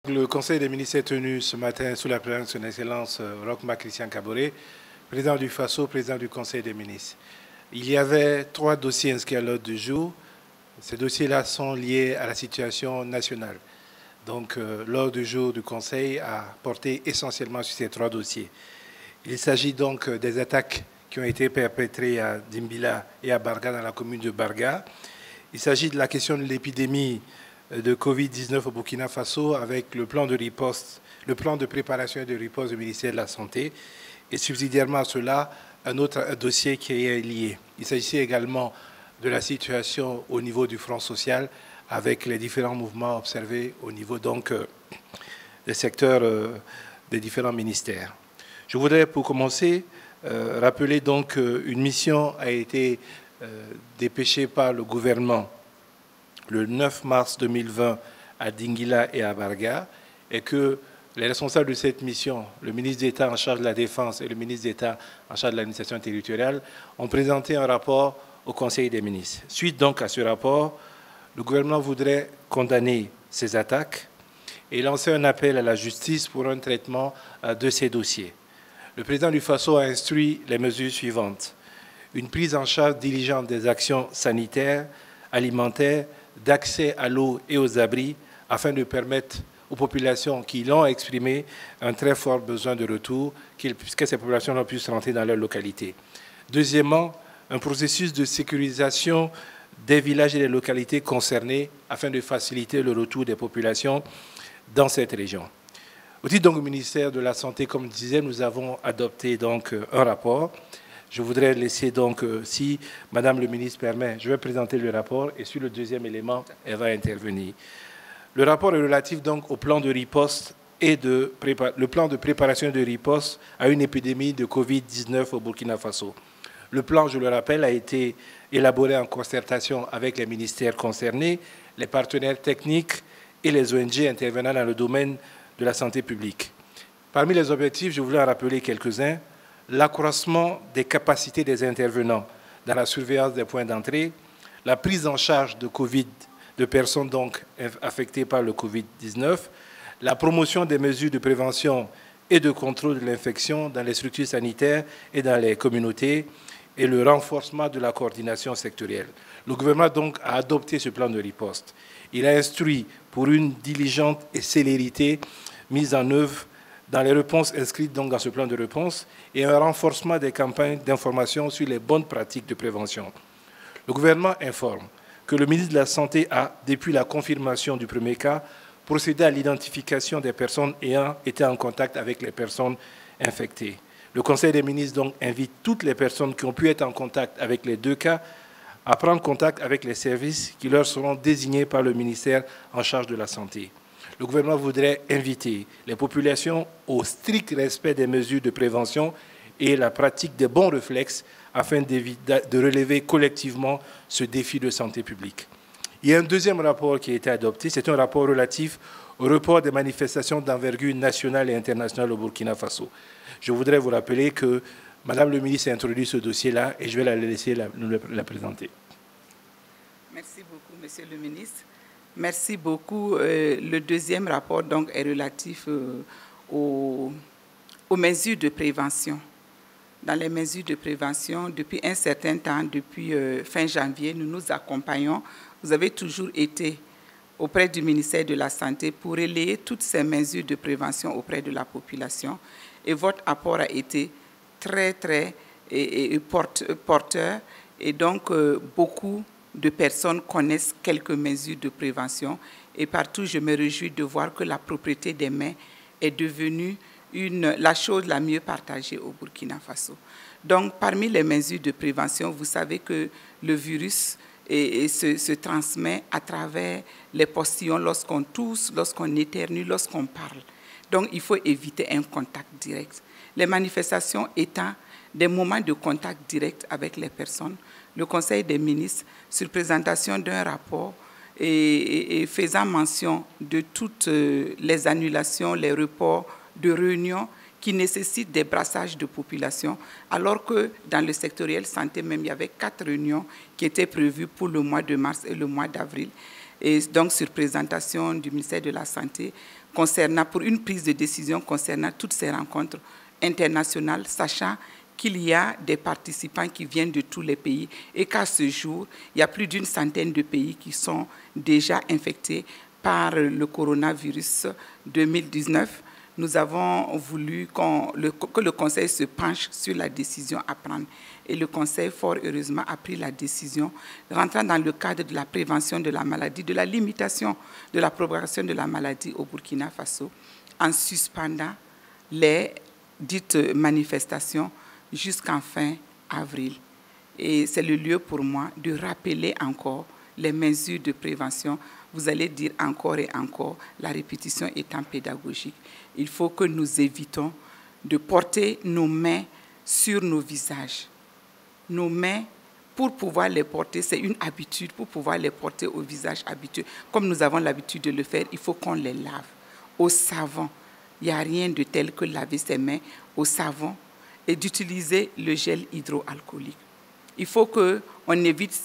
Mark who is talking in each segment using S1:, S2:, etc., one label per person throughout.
S1: Le Conseil des ministres est tenu ce matin sous la présidence de son Excellence Roch-Marc Christian Kaboré, président du FASO, président du Conseil des ministres. Il y avait 3 dossiers inscrits à l'ordre du jour. Ces dossiers-là sont liés à la situation nationale. Donc, l'ordre du jour du Conseil a porté essentiellement sur ces 3 dossiers. Il s'agit donc des attaques qui ont été perpétrées à Dimbila et à Barga, dans la commune de Barga. Il s'agit de la question de l'épidémie de Covid-19 au Burkina Faso avec le plan de riposte, le plan de préparation et de riposte du ministère de la Santé et subsidiairement à cela, un autre dossier qui est lié. Il s'agissait également de la situation au niveau du Front social avec les différents mouvements observés au niveau donc des secteurs des différents ministères. Je voudrais pour commencer rappeler donc qu'une mission a été dépêchée par le gouvernement le 9 mars 2020 à Dingila et à Barga, et que les responsables de cette mission, le ministre d'État en charge de la Défense et le ministre d'État en charge de l'administration territoriale, ont présenté un rapport au Conseil des ministres. Suite donc à ce rapport, le gouvernement voudrait condamner ces attaques et lancer un appel à la justice pour un traitement de ces dossiers. Le président du FASO a instruit les mesures suivantes. Une prise en charge diligente des actions sanitaires, alimentaires, d'accès à l'eau et aux abris afin de permettre aux populations qui l'ont exprimé un très fort besoin de retour, que ces populations puissent rentrer dans leur localité. Deuxièmement, un processus de sécurisation des villages et des localités concernés afin de faciliter le retour des populations dans cette région. Au titre donc du ministère de la Santé, comme je disais, nous avons adopté donc un rapport. Je voudrais laisser donc, si Madame le ministre permet, je vais présenter le rapport et sur le deuxième élément, elle va intervenir. Le rapport est relatif donc au plan de riposte et le plan de préparation de riposte à une épidémie de Covid-19 au Burkina Faso. Le plan, je le rappelle, a été élaboré en concertation avec les ministères concernés, les partenaires techniques et les ONG intervenant dans le domaine de la santé publique. Parmi les objectifs, je voulais en rappeler quelques-uns. L'accroissement des capacités des intervenants dans la surveillance des points d'entrée, la prise en charge de Covid, de personnes donc affectées par le Covid-19, la promotion des mesures de prévention et de contrôle de l'infection dans les structures sanitaires et dans les communautés et le renforcement de la coordination sectorielle. Le gouvernement donc a adopté ce plan de riposte. Il a instruit pour une diligente et célérité mise en œuvre dans les réponses inscrites donc dans ce plan de réponse et un renforcement des campagnes d'information sur les bonnes pratiques de prévention. Le gouvernement informe que le ministre de la Santé a, depuis la confirmation du premier cas, procédé à l'identification des personnes ayant été en contact avec les personnes infectées. Le Conseil des ministres donc invite toutes les personnes qui ont pu être en contact avec les 2 cas à prendre contact avec les services qui leur seront désignés par le ministère en charge de la Santé. Le gouvernement voudrait inviter les populations au strict respect des mesures de prévention et la pratique des bons réflexes afin de relever collectivement ce défi de santé publique. Il y a un deuxième rapport qui a été adopté, c'est un rapport relatif au report des manifestations d'envergure nationale et internationale au Burkina Faso. Je voudrais vous rappeler que Madame le ministre a introduit ce dossier-là et je vais la laisser la présenter.
S2: Merci beaucoup, Monsieur le ministre. Merci beaucoup. Le deuxième rapport donc, est relatif aux mesures de prévention. Dans les mesures de prévention, depuis un certain temps, depuis fin janvier, nous nous accompagnons. Vous avez toujours été auprès du ministère de la Santé pour relayer toutes ces mesures de prévention auprès de la population. Et votre apport a été très, très porteur. Et donc, beaucoup de personnes connaissent quelques mesures de prévention et partout je me réjouis de voir que la propriété des mains est devenue la chose la mieux partagée au Burkina Faso. Donc parmi les mesures de prévention, vous savez que le virus se transmet à travers les postillons lorsqu'on tousse, lorsqu'on éternue, lorsqu'on parle. Donc il faut éviter un contact direct. Les manifestations étant des moments de contact direct avec les personnes, le Conseil des ministres, sur présentation d'un rapport et faisant mention de toutes les annulations, les reports de réunions qui nécessitent des brassages de population, alors que dans le sectoriel santé même, il y avait 4 réunions qui étaient prévues pour le mois de mars et le mois d'avril. Et donc, sur présentation du ministère de la Santé, pour une prise de décision concernant toutes ces rencontres internationales, sachant qu'il y a des participants qui viennent de tous les pays et qu'à ce jour, il y a plus d'une centaine de pays qui sont déjà infectés par le coronavirus 2019. Nous avons voulu que le Conseil se penche sur la décision à prendre. Et le Conseil, fort heureusement, a pris la décision, rentrant dans le cadre de la prévention de la maladie, de la limitation de la propagation de la maladie au Burkina Faso, en suspendant les dites manifestations jusqu'en fin avril. Et c'est le lieu pour moi de rappeler encore les mesures de prévention. Vous allez dire encore et encore, la répétition étant pédagogique. Il faut que nous évitons de porter nos mains sur nos visages. Nos mains, pour pouvoir les porter, c'est une habitude, pour pouvoir les porter au visage habituel, comme nous avons l'habitude de le faire, il faut qu'on les lave au savon. Il n'y a rien de tel que laver ses mains au savon et d'utiliser le gel hydroalcoolique. Il faut qu'on évite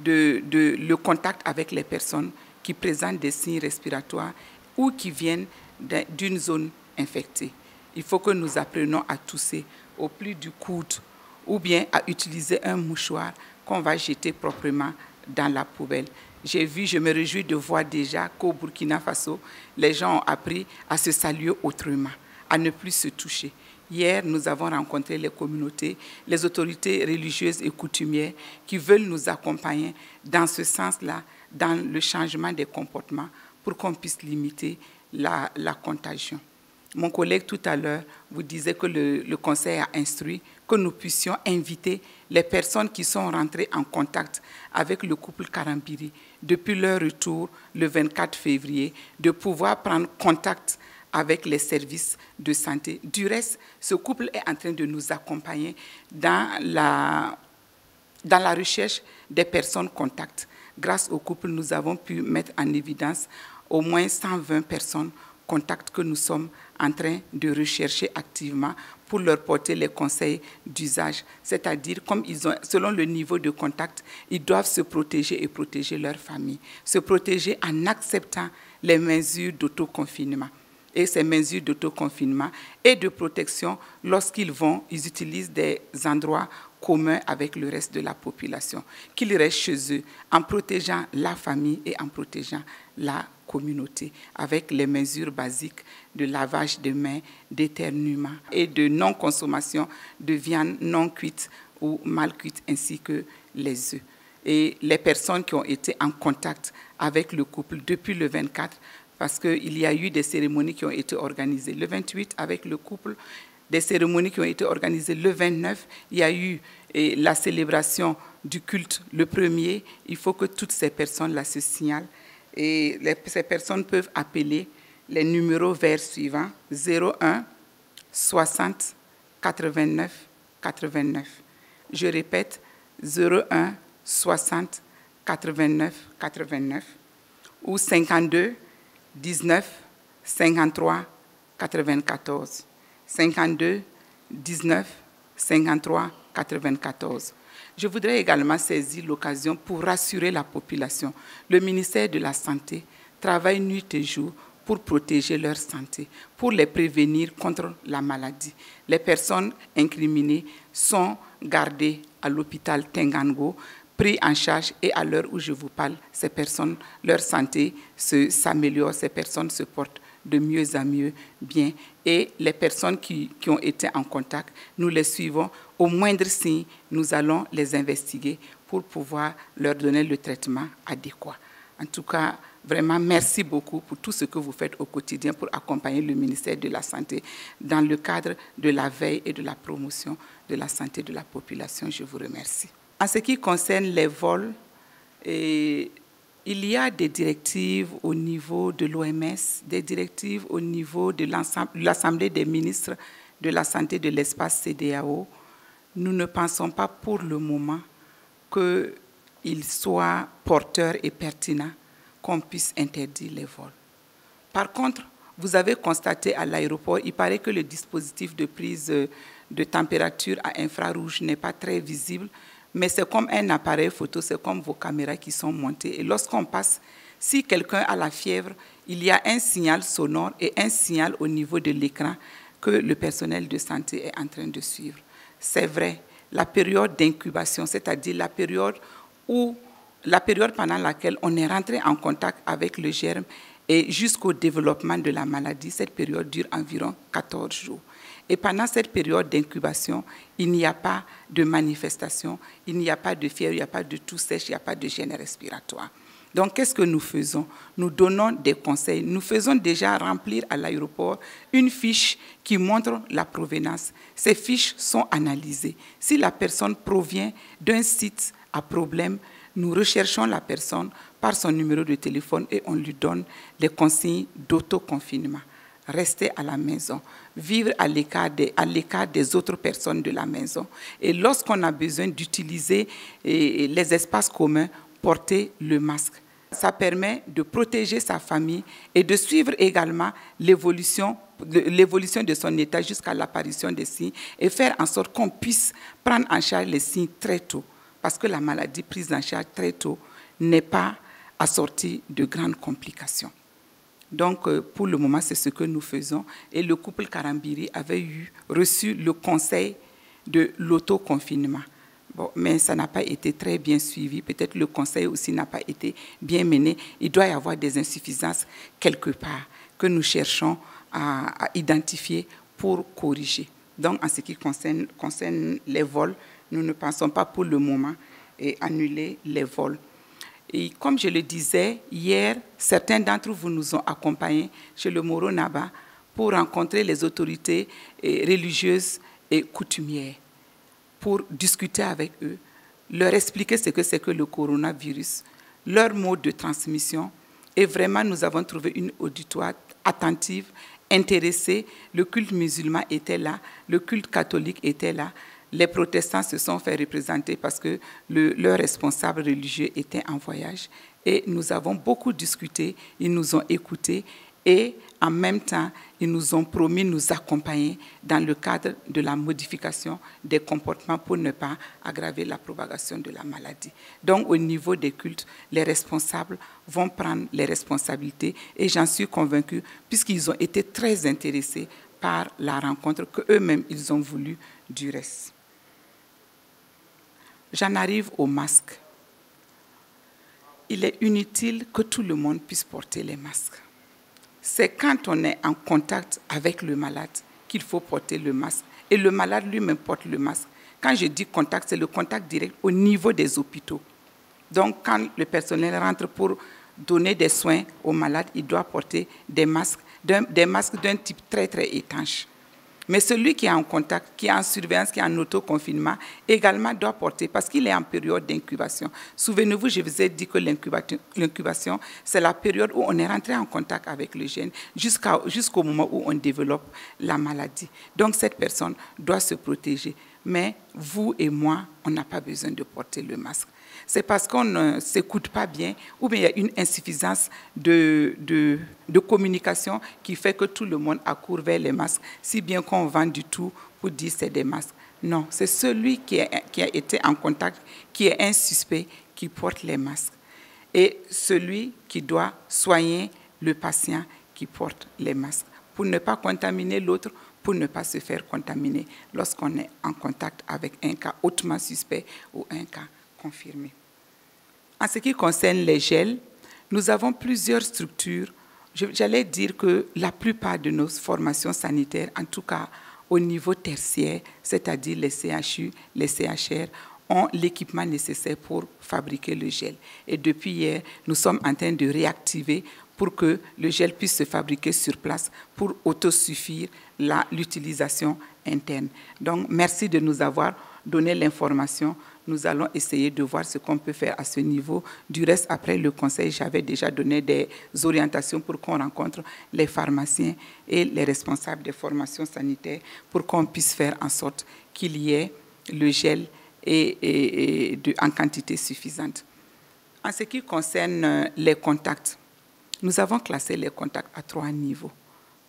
S2: le contact avec les personnes qui présentent des signes respiratoires ou qui viennent d'une zone infectée. Il faut que nous apprenions à tousser au plus du coude ou bien à utiliser un mouchoir qu'on va jeter proprement dans la poubelle. Je me réjouis de voir déjà qu'au Burkina Faso, les gens ont appris à se saluer autrement, à ne plus se toucher. Hier, nous avons rencontré les communautés, les autorités religieuses et coutumières qui veulent nous accompagner dans ce sens-là, dans le changement des comportements pour qu'on puisse limiter la contagion. Mon collègue tout à l'heure vous disait que le Conseil a instruit que nous puissions inviter les personnes qui sont rentrées en contact avec le couple Karambiri depuis leur retour le 24 février, de pouvoir prendre contact avec les services de santé. Du reste, ce couple est en train de nous accompagner dans la recherche des personnes contacts. Grâce au couple, nous avons pu mettre en évidence au moins 120 personnes contacts que nous sommes en train de rechercher activement pour leur porter les conseils d'usage. C'est-à-dire, selon le niveau de contact, ils doivent se protéger et protéger leur famille. Se protéger en acceptant les mesures d'autoconfinement. Et ces mesures d'autoconfinement et de protection, lorsqu'ils utilisent des endroits communs avec le reste de la population, qu'ils restent chez eux en protégeant la famille et en protégeant la communauté, avec les mesures basiques de lavage de mains, d'éternuement et de non-consommation de viande non cuite ou mal cuite, ainsi que les œufs. Et les personnes qui ont été en contact avec le couple depuis le 24, parce qu'il y a eu des cérémonies qui ont été organisées le 28 avec le couple, des cérémonies qui ont été organisées le 29. Il y a eu la célébration du culte le 1er. Il faut que toutes ces personnes-là se signalent. Et ces personnes peuvent appeler les numéros verts suivants, 01 60 89 89. Je répète, 01 60 89 89 ou 52 19 53 94. 52 19 53 94. Je voudrais également saisir l'occasion pour rassurer la population. Le ministère de la Santé travaille nuit et jour pour protéger leur santé, pour les prévenir contre la maladie. Les personnes incriminées sont gardées à l'hôpital Tengango, pris en charge, et à l'heure où je vous parle, ces personnes, leur santé s'améliore, ces personnes se portent de mieux en mieux bien. Et les personnes qui ont été en contact, nous les suivons. Au moindre signe, nous allons les investiguer pour pouvoir leur donner le traitement adéquat. En tout cas, vraiment, merci beaucoup pour tout ce que vous faites au quotidien pour accompagner le ministère de la Santé dans le cadre de la veille et de la promotion de la santé de la population. Je vous remercie. En ce qui concerne les vols, il y a des directives au niveau de l'OMS, des directives au niveau de l'Assemblée des ministres de la Santé de l'espace CEDEAO. Nous ne pensons pas pour le moment qu'il soit porteur et pertinent qu'on puisse interdire les vols. Par contre, vous avez constaté à l'aéroport, il paraît que le dispositif de prise de température à infrarouge n'est pas très visible, mais c'est comme un appareil photo, c'est comme vos caméras qui sont montées. Et lorsqu'on passe, si quelqu'un a la fièvre, il y a un signal sonore et un signal au niveau de l'écran que le personnel de santé est en train de suivre. C'est vrai, la période d'incubation, c'est-à-dire la période pendant laquelle on est rentré en contact avec le germe et jusqu'au développement de la maladie, cette période dure environ 14 jours. Et pendant cette période d'incubation, il n'y a pas de manifestation, il n'y a pas de fièvre, il n'y a pas de toux sèche, il n'y a pas de gêne respiratoire. Donc, qu'est-ce que nous faisons? Nous donnons des conseils. Nous faisons déjà remplir à l'aéroport une fiche qui montre la provenance. Ces fiches sont analysées. Si la personne provient d'un site à problème, nous recherchons la personne par son numéro de téléphone et on lui donne les consignes d'autoconfinement. Rester à la maison, vivre à l'écart des autres personnes de la maison. Et lorsqu'on a besoin d'utiliser les espaces communs, porter le masque. Ça permet de protéger sa famille et de suivre également l'évolution de son état jusqu'à l'apparition des signes et faire en sorte qu'on puisse prendre en charge les signes très tôt. Parce que la maladie prise en charge très tôt n'est pas assortie de grandes complications. Donc, pour le moment, c'est ce que nous faisons. Et le couple Karambiri avait reçu le conseil de l'autoconfinement. Bon, mais ça n'a pas été très bien suivi. Peut-être le conseil aussi n'a pas été bien mené. Il doit y avoir des insuffisances quelque part que nous cherchons à identifier pour corriger. Donc, en ce qui concerne les vols, nous ne pensons pas pour le moment annuler les vols. Et comme je le disais, hier, certains d'entre vous nous ont accompagnés chez le Moro Naba pour rencontrer les autorités religieuses et coutumières, pour discuter avec eux, leur expliquer ce que c'est que le coronavirus, leur mode de transmission. Et vraiment, nous avons trouvé une auditoire attentive, intéressée. Le culte musulman était là, le culte catholique était là. Les protestants se sont fait représenter parce que leur responsable religieux était en voyage. Et nous avons beaucoup discuté, ils nous ont écoutés et en même temps, ils nous ont promis de nous accompagner dans le cadre de la modification des comportements pour ne pas aggraver la propagation de la maladie. Donc, au niveau des cultes, les responsables vont prendre les responsabilités et j'en suis convaincue puisqu'ils ont été très intéressés par la rencontre qu'eux-mêmes, ils ont voulu du reste. J'en arrive au masque. Il est inutile que tout le monde puisse porter les masques. C'est quand on est en contact avec le malade qu'il faut porter le masque. Et le malade lui-même porte le masque. Quand je dis contact, c'est le contact direct au niveau des hôpitaux. Donc, quand le personnel rentre pour donner des soins aux malades, il doit porter des masques d'un type très, très étanche. Mais celui qui est en contact, qui est en surveillance, qui est en autoconfinement, également doit porter, parce qu'il est en période d'incubation. Souvenez-vous, je vous ai dit que l'incubation, c'est la période où on est rentré en contact avec le gène jusqu'au moment où on développe la maladie. Donc, cette personne doit se protéger. Mais vous et moi, on n'a pas besoin de porter le masque. C'est parce qu'on ne s'écoute pas bien ou bien il y a une insuffisance de communication qui fait que tout le monde accourt vers les masques, si bien qu'on vend du tout pour dire que c'est des masques. Non, c'est celui qui a été en contact, qui est un suspect, qui porte les masques. Et celui qui doit soigner le patient qui porte les masques pour ne pas contaminer l'autre, pour ne pas se faire contaminer lorsqu'on est en contact avec un cas hautement suspect ou un cas confirmé. En ce qui concerne les gels, nous avons plusieurs structures. J'allais dire que la plupart de nos formations sanitaires, en tout cas au niveau tertiaire, c'est-à-dire les CHU, les CHR, ont l'équipement nécessaire pour fabriquer le gel. Et depuis hier, nous sommes en train de réactiver pour que le gel puisse se fabriquer sur place pour autosuffire l'utilisation interne. Donc, merci de nous avoir donné l'information. Nous allons essayer de voir ce qu'on peut faire à ce niveau. Du reste, après le conseil, j'avais déjà donné des orientations pour qu'on rencontre les pharmaciens et les responsables des formations sanitaires pour qu'on puisse faire en sorte qu'il y ait le gel en quantité suffisante. En ce qui concerne les contacts, nous avons classé les contacts à 3 niveaux.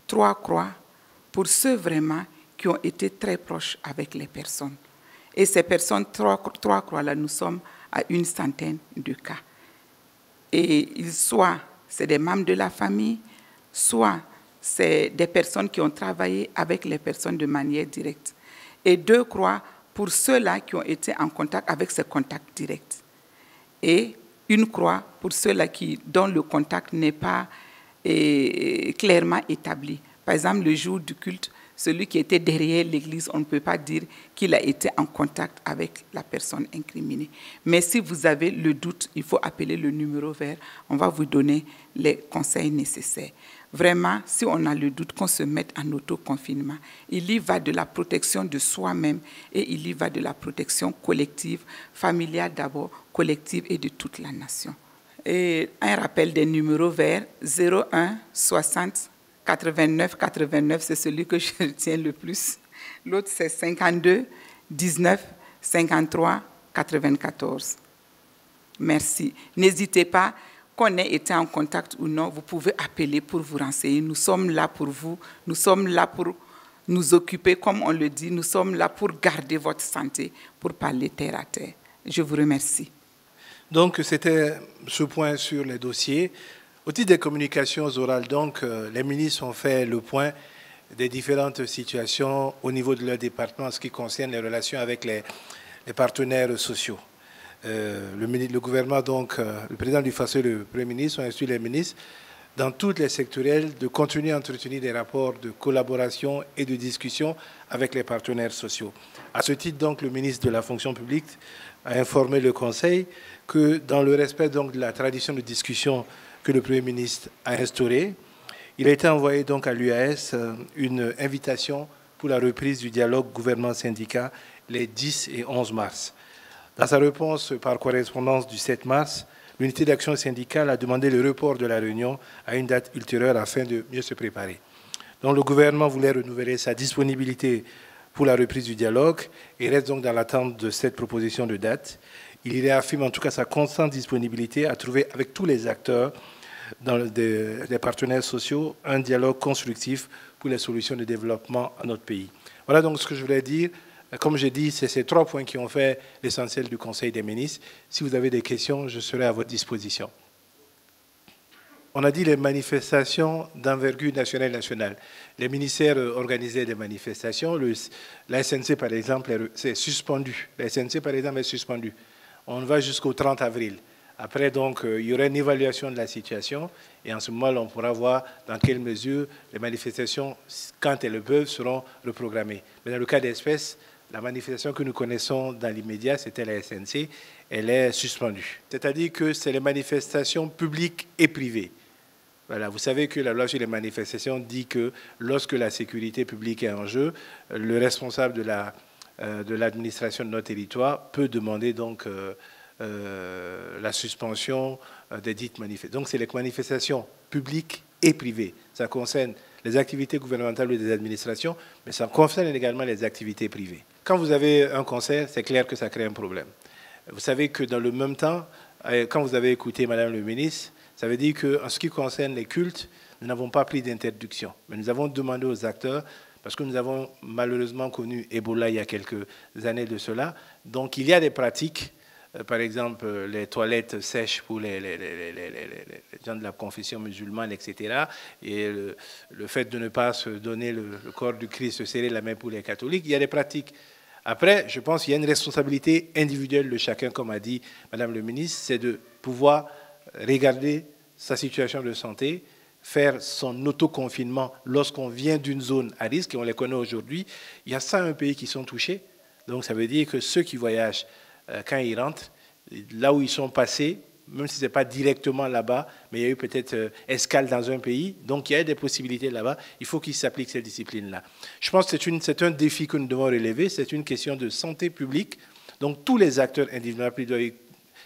S2: 3 croix pour ceux vraiment qui ont été très proches avec les personnes. Et ces personnes, 3 croix-là, nous sommes à 100 de cas. Et ils soient c'est des membres de la famille, soit c'est des personnes qui ont travaillé avec les personnes de manière directe. Et 2 croix pour ceux-là qui ont été en contact avec ces contacts directs. Et 1 croix pour ceux-là dont le contact n'est pas clairement établi. Par exemple, le jour du culte, celui qui était derrière l'église, on ne peut pas dire qu'il a été en contact avec la personne incriminée. Mais si vous avez le doute, il faut appeler le numéro vert. On va vous donner les conseils nécessaires. Vraiment, si on a le doute, qu'on se mette en autoconfinement. Il y va de la protection de soi-même et il y va de la protection collective, familiale d'abord, collective et de toute la nation. Et un rappel des numéros verts, 01 60 89 89, c'est celui que je retiens le plus. L'autre, c'est 52 19 53 94. Merci. N'hésitez pas, qu'on ait été en contact ou non, vous pouvez appeler pour vous renseigner. Nous sommes là pour vous, nous sommes là pour nous occuper, comme on le dit, nous sommes là pour garder votre santé, pour parler terre à terre. Je vous remercie.
S1: Donc, c'était ce point sur les dossiers. Au titre des communications orales, donc, les ministres ont fait le point des différentes situations au niveau de leur département en ce qui concerne les relations avec les partenaires sociaux. Le gouvernement, donc, le président du FASO et le Premier ministre ont instruit les ministres dans toutes les sectorielles de continuer à entretenir des rapports de collaboration et de discussion avec les partenaires sociaux. À ce titre, donc, le ministre de la fonction publique a informé le Conseil que dans le respect donc, de la tradition de discussion que le Premier ministre a instaurée, il a été envoyé donc à l'UAS une invitation pour la reprise du dialogue gouvernement-syndicat les 10 et 11 mars. Dans sa réponse par correspondance du 7 mars, l'unité d'action syndicale a demandé le report de la réunion à une date ultérieure afin de mieux se préparer. Donc le gouvernement voulait renouveler sa disponibilité pour la reprise du dialogue et reste donc dans l'attente de cette proposition de date. Il réaffirme en tout cas sa constante disponibilité à trouver avec tous les acteurs des partenaires sociaux un dialogue constructif pour les solutions de développement à notre pays. Voilà donc ce que je voulais dire. Comme j'ai dit, c'est ces 3 points qui ont fait l'essentiel du Conseil des ministres. Si vous avez des questions, je serai à votre disposition. On a dit les manifestations d'envergure nationale et nationale. Les ministères organisaient des manifestations. La SNC, par exemple, c'est suspendu. La SNC, par exemple, est suspendue. On va jusqu'au 30 avril. Après, donc, il y aura une évaluation de la situation et en ce moment, on pourra voir dans quelle mesure les manifestations, quand elles le peuvent, seront reprogrammées. Mais dans le cas d'espèce, la manifestation que nous connaissons dans l'immédiat, c'était la SNC, elle est suspendue. C'est-à-dire que c'est les manifestations publiques et privées. Voilà, vous savez que la loi sur les manifestations dit que lorsque la sécurité publique est en jeu, le responsable de l'administration de notre territoire peut demander donc la suspension des dites manifestations. Donc c'est les manifestations publiques et privées. Ça concerne les activités gouvernementales ou des administrations, mais ça concerne également les activités privées. Quand vous avez un concert, c'est clair que ça crée un problème. Vous savez que dans le même temps, quand vous avez écouté Madame le ministre, ça veut dire qu'en ce qui concerne les cultes, nous n'avons pas pris d'interdiction. Mais nous avons demandé aux acteurs, parce que nous avons malheureusement connu Ebola il y a quelques années de cela, donc il y a des pratiques, par exemple les toilettes sèches pour les gens de la confession musulmane, etc. Et le fait de ne pas se donner le corps du Christ, se serrer la main pour les catholiques, il y a des pratiques. Après, je pense qu'il y a une responsabilité individuelle de chacun, comme a dit Madame le ministre, c'est de pouvoir regarder sa situation de santé, faire son autoconfinement lorsqu'on vient d'une zone à risque, et on les connaît aujourd'hui. Il y a 101 pays qui sont touchés. Donc ça veut dire que ceux qui voyagent, quand ils rentrent, là où ils sont passés, même si ce n'est pas directement là-bas, mais il y a eu peut-être escale dans un pays, donc il y a des possibilités là-bas, il faut qu'ils s'appliquent ces disciplines-là. Je pense que c'est un défi que nous devons relever, c'est une question de santé publique, donc tous les acteurs individuels doivent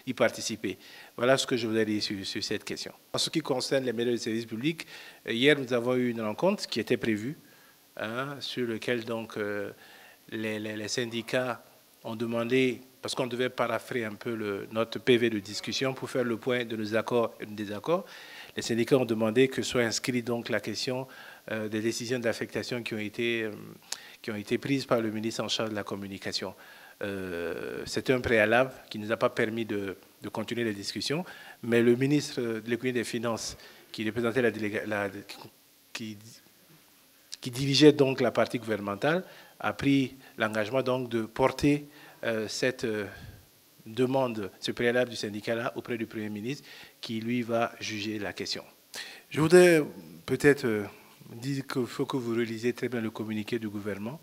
S1: y participer. Voilà ce que je voudrais dire sur cette question. En ce qui concerne les médias de service public, hier nous avons eu une rencontre qui était prévue, sur laquelle donc les syndicats ont demandé, parce qu'on devait paraphrer un peu notre PV de discussion pour faire le point de nos accords et de désaccords. Les syndicats ont demandé que soit inscrite donc la question des décisions d'affectation qui ont été prises par le ministre en charge de la communication. C'est un préalable qui ne nous a pas permis de de continuer les discussions, mais le ministre de l'économie et des Finances, qui représentait qui dirigeait donc la partie gouvernementale, a pris l'engagement donc de porter cette demande, ce préalable du syndicat-là auprès du Premier ministre, qui lui va juger la question. Je voudrais peut-être dire qu'il faut que vous relisiez très bien le communiqué du gouvernement.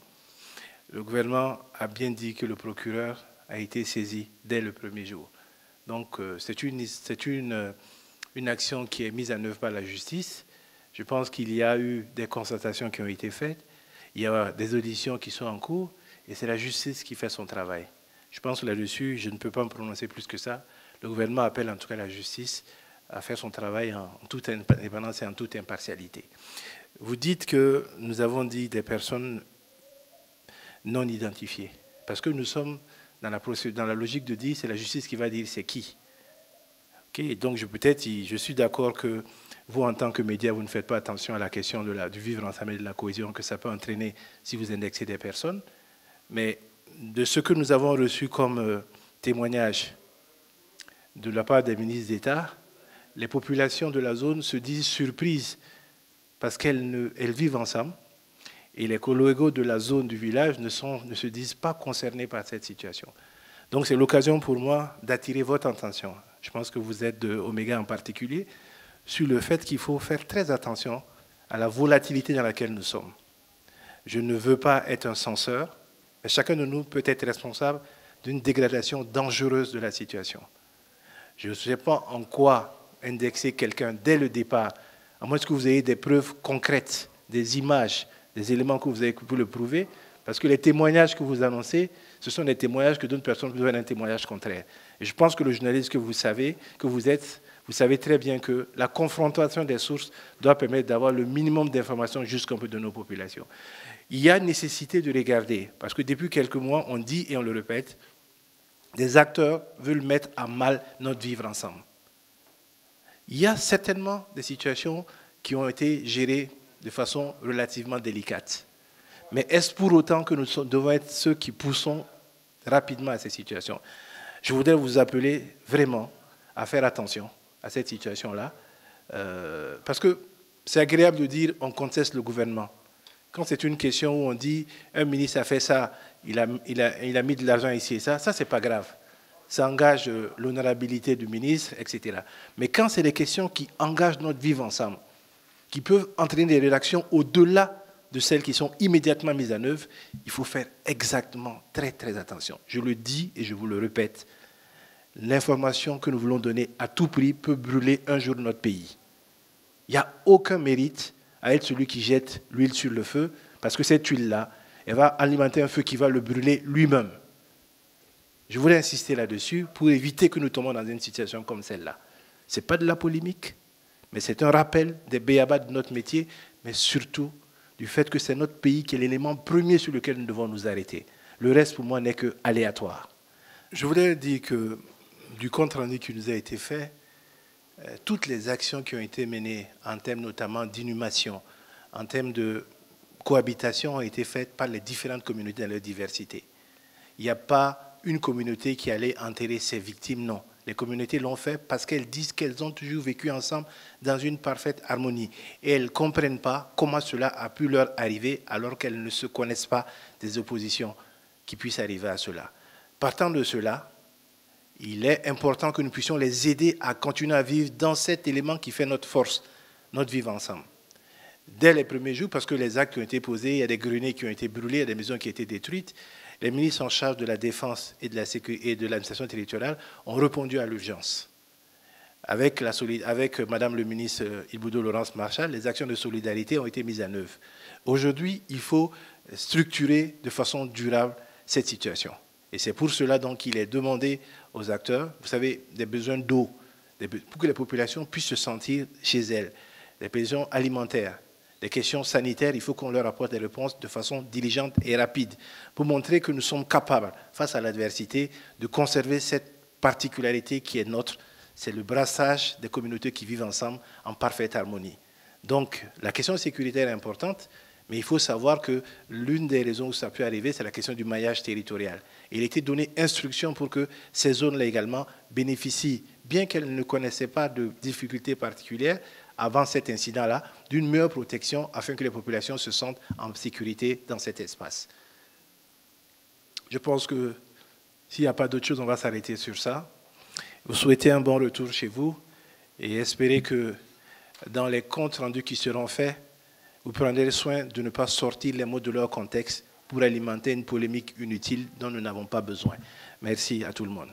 S1: Le gouvernement a bien dit que le procureur a été saisi dès le premier jour. Donc c'est une action qui est mise en œuvre par la justice. Je pense qu'il y a eu des constatations qui ont été faites, il y a des auditions qui sont en cours, et c'est la justice qui fait son travail. Je pense que là-dessus, je ne peux pas me prononcer plus que ça. Le gouvernement appelle en tout cas la justice à faire son travail en toute indépendance et en toute impartialité. Vous dites que nous avons dit des personnes non identifiées, parce que nous sommes dans la logique de dire c'est la justice qui va dire c'est qui. Okay, donc je suis d'accord que vous, en tant que média, vous ne faites pas attention à la question du vivre ensemble et de la cohésion que ça peut entraîner si vous indexez des personnes. Mais de ce que nous avons reçu comme témoignage de la part des ministres d'État, les populations de la zone se disent surprises parce qu'elles vivent ensemble et les collègues de la zone du village ne se disent pas concernés par cette situation. Donc c'est l'occasion pour moi d'attirer votre attention. Je pense que vous êtes de Omega en particulier, sur le fait qu'il faut faire très attention à la volatilité dans laquelle nous sommes. Je ne veux pas être un censeur, mais chacun de nous peut être responsable d'une dégradation dangereuse de la situation. Je ne sais pas en quoi indexer quelqu'un dès le départ, à moins que vous ayez des preuves concrètes, des images, des éléments que vous avez pu le prouver, parce que les témoignages que vous annoncez, ce sont des témoignages que d'autres personnes vous donnent un témoignage contraire. Et je pense que le journaliste que vous êtes, vous savez très bien que la confrontation des sources doit permettre d'avoir le minimum d'informations jusqu'à un peu de nos populations. Il y a nécessité de regarder, parce que depuis quelques mois, on dit et on le répète, des acteurs veulent mettre à mal notre vivre ensemble. Il y a certainement des situations qui ont été gérées de façon relativement délicate. Mais est-ce pour autant que nous devons être ceux qui poussons rapidement à ces situations? Je voudrais vous appeler vraiment à faire attention à cette situation-là, parce que c'est agréable de dire on conteste le gouvernement. Quand c'est une question où on dit un ministre a fait ça, il a mis de l'argent ici et ça c'est pas grave. Ça engage l'honorabilité du ministre, etc. Mais quand c'est des questions qui engagent notre vivre ensemble, qui peuvent entraîner des réactions au-delà de celles qui sont immédiatement mises en œuvre, il faut faire exactement très très attention. Je le dis et je vous le répète, l'information que nous voulons donner à tout prix peut brûler un jour notre pays. Il n'y a aucun mérite à être celui qui jette l'huile sur le feu, parce que cette huile-là, elle va alimenter un feu qui va le brûler lui-même. Je voulais insister là-dessus pour éviter que nous tombions dans une situation comme celle-là. Ce n'est pas de la polémique, mais c'est un rappel des béabas de notre métier, mais surtout du fait que c'est notre pays qui est l'élément premier sur lequel nous devons nous arrêter. Le reste, pour moi, n'est que aléatoire. Je voudrais dire que du compte-rendu qui nous a été fait, toutes les actions qui ont été menées en termes notamment d'inhumation, en termes de cohabitation ont été faites par les différentes communautés dans leur diversité. Il n'y a pas une communauté qui allait enterrer ses victimes, non. Les communautés l'ont fait parce qu'elles disent qu'elles ont toujours vécu ensemble dans une parfaite harmonie. Et elles ne comprennent pas comment cela a pu leur arriver alors qu'elles ne se connaissent pas des oppositions qui puissent arriver à cela. Partant de cela, il est important que nous puissions les aider à continuer à vivre dans cet élément qui fait notre force, notre vivre ensemble. Dès les premiers jours, parce que les actes qui ont été posés, il y a des grenades qui ont été brûlés, il y a des maisons qui ont été détruites, les ministres en charge de la défense et de la sécurité et de l'administration territoriale ont répondu à l'urgence. Avec Madame le ministre Ilboudo Laurence Marchal, les actions de solidarité ont été mises en œuvre. Aujourd'hui, il faut structurer de façon durable cette situation. Et c'est pour cela donc qu'il est demandé aux acteurs, vous savez, des besoins d'eau, pour que les populations puissent se sentir chez elles, des besoins alimentaires, des questions sanitaires, il faut qu'on leur apporte des réponses de façon diligente et rapide pour montrer que nous sommes capables, face à l'adversité, de conserver cette particularité qui est nôtre, c'est le brassage des communautés qui vivent ensemble en parfaite harmonie. Donc, la question sécuritaire est importante, Mais il faut savoir que l'une des raisons où ça peut arriver, c'est la question du maillage territorial. Il était donné instruction pour que ces zones-là également bénéficient, bien qu'elles ne connaissaient pas de difficultés particulières avant cet incident-là, d'une meilleure protection afin que les populations se sentent en sécurité dans cet espace. Je pense que s'il n'y a pas d'autre chose, on va s'arrêter sur ça. Vous souhaitez un bon retour chez vous et espérez que dans les comptes rendus qui seront faits, vous prendrez soin de ne pas sortir les mots de leur contexte pour alimenter une polémique inutile dont nous n'avons pas besoin. Merci à tout le monde.